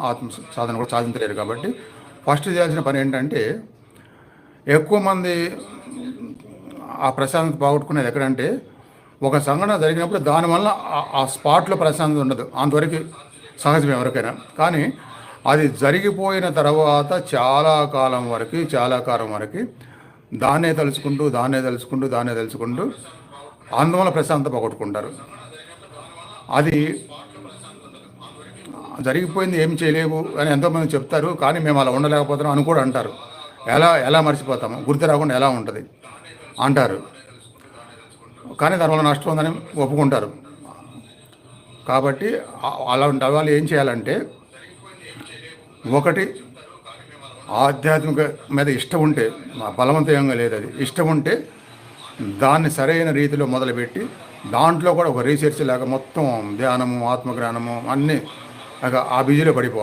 ఆత్మ సాధన కూడా సాధించలేరు. కాబట్టి ఫస్ట్ చేయాల్సిన పని ఏంటంటే, ఎక్కువ మంది ఆ ప్రశాంతత పోగొట్టుకునేది ఎక్కడంటే, ఒక సంఘటన జరిగినప్పుడు దానివల్ల ఆ స్పాట్లో ప్రశాంతత ఉండదు. అంతవరకు సహజం ఎవరికైనా. కానీ అది జరిగిపోయిన తర్వాత చాలా కాలం వరకు దాన్నే తలుచుకుంటూ అందువల్ల ప్రశాంతత పోగొట్టుకుంటారు. అది జరిగిపోయింది, ఏం చేయలేవు అని ఎంతోమంది చెప్తారు. కానీ మేము అలా ఉండలేకపోతున్నాం అని కూడా అంటారు. ఎలా ఎలా మర్చిపోతాము, గుర్తు రాకుండా ఎలా ఉంటుంది అంటారు. కానీ దానివల్ల నష్టం ఉందని ఒప్పుకుంటారు. కాబట్టి అలాంటి వాళ్ళు ఏం చేయాలంటే, ఒకటి ఆధ్యాత్మిక మీద ఇష్టం ఉంటే, బలవంతంగా లేదు, అది ఇష్టం ఉంటే దాన్ని సరైన రీతిలో మొదలుపెట్టి దాంట్లో కూడా ఒక రీసెర్చ్ లాగా మొత్తం ధ్యానము, ఆత్మజ్ఞానము అన్నీ ఆ బిజీలో పడిపోవాలి.